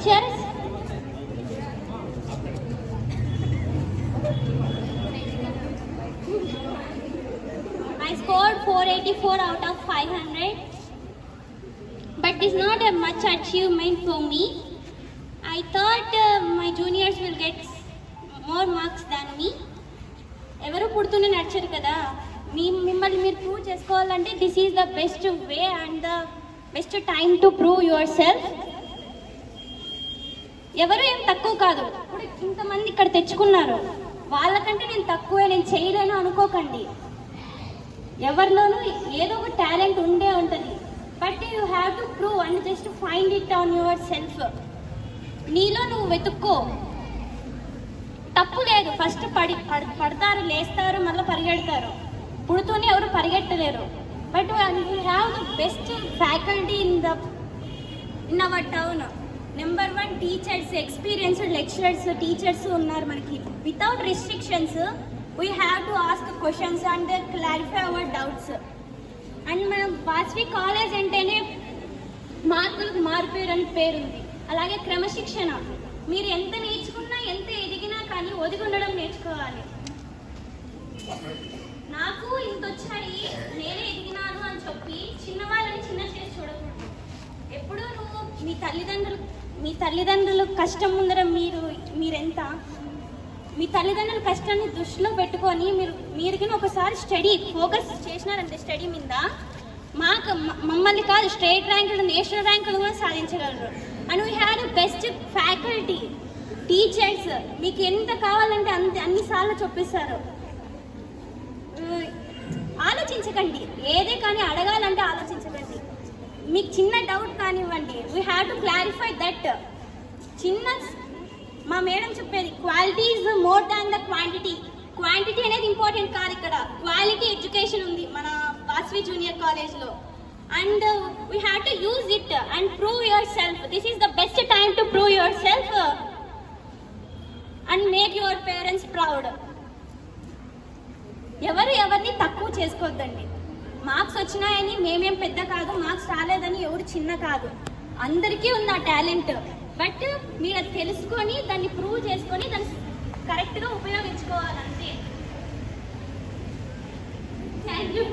teachers. I scored 484 out of 500, but it's not a much achievement for me. I thought my juniors will get more marks than me. ఎవరు పుడుతూనే నడిచారు కదా, మిమ్మల్ని మీరు prove చేసుకోవాలంటే this is the best way and the best time to prove your self. ఎవరు ఏం తక్కువ కాదు, ఇప్పుడు ఇంతమంది ఇక్కడ తెచ్చుకున్నారు, వాళ్ళకంటే నేను తక్కువే, నేను చేయలేను అనుకోకండి. ఎవరిలోనూ ఏదో ఒక టాలెంట్ ఉండే ఉంటుంది, but you have to prove and just find it on your self. నీలో నువ్వు వెతుక్కో, తప్పు లేదు. ఫస్ట్ పడతారు, లేస్తారు, మళ్ళీ పరిగెడతారు. పుడుతూనే ఎవరు పరిగెట్టలేరు. But you have the best faculty in our town. Number 1 teachers, experienced lecturers, teachers ఉన్నారు మనకి. Without restrictions we have to ask questions and clarify our doubts. And మన వాసవి కాలేజ్ అంటేనే మార్కులకు మారిపోయారు అని పేరుంది. అలాగే క్రమశిక్షణ. మీరు ఎంత నేర్చుకున్నా, ఎంత ఎదిగినా కానీ ఒదిగి ఉండడం నేర్చుకోవాలి. నాకు ఇంత వచ్చాయి, నేనే ఎదిగినాను అని చెప్పి చిన్నవాళ్ళని చిన్న చేసి చూడకూడదు. ఎప్పుడూ నువ్వు మీ తల్లిదండ్రులు కష్టం ముందర మీరెంత, మీ తల్లిదండ్రుల కష్టాన్ని దృష్టిలో పెట్టుకొని మీరు ఒకసారి స్టడీ ఫోకస్ చేసినారంటే స్టడీ మీద మమ్మల్ని కాదు స్టేట్ ర్యాంకులు, నేషనల్ ర్యాంకులు కూడా సాధించగలరు. And we have the best faculty, teachers. మీకు ఎంత కావాలంటే అన్నిసార్లు చెప్పిస్తారు. ఆలోచించకండి, ఏదే కానీ అడగాలంటే ఆలోచించకండి. మీకు చిన్న డౌట్ కానివ్వండి, we have to clarify that. మా మేడం చెప్పేది, quality is more than the quantity. Quantity అనేది ఇంపార్టెంట్ కాదు, ఇక్కడ క్వాలిటీ ఎడ్యుకేషన్ ఉంది మన వాసవి జూనియర్ కాలేజ్లో. And we have to use it and prove your self. This is the best time to prove your self and make your parents proud. ఎవరిని తక్కువ చేసుకోవద్దండి. Marks వచ్చినాయని మేమేం పెద్ద కాదు, మార్క్స్ రాలేదని ఎవరు చిన్న కాదు, అందరికీ ఉంది ఆ టాలెంట్. బట్ మీరు అది తెలుసుకొని దాన్ని ప్రూవ్ చేసుకొని దాన్ని కరెక్ట్గా ఉపయోగించుకోవాలంతే. Thank you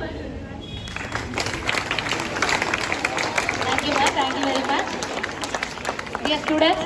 very much. Dear students,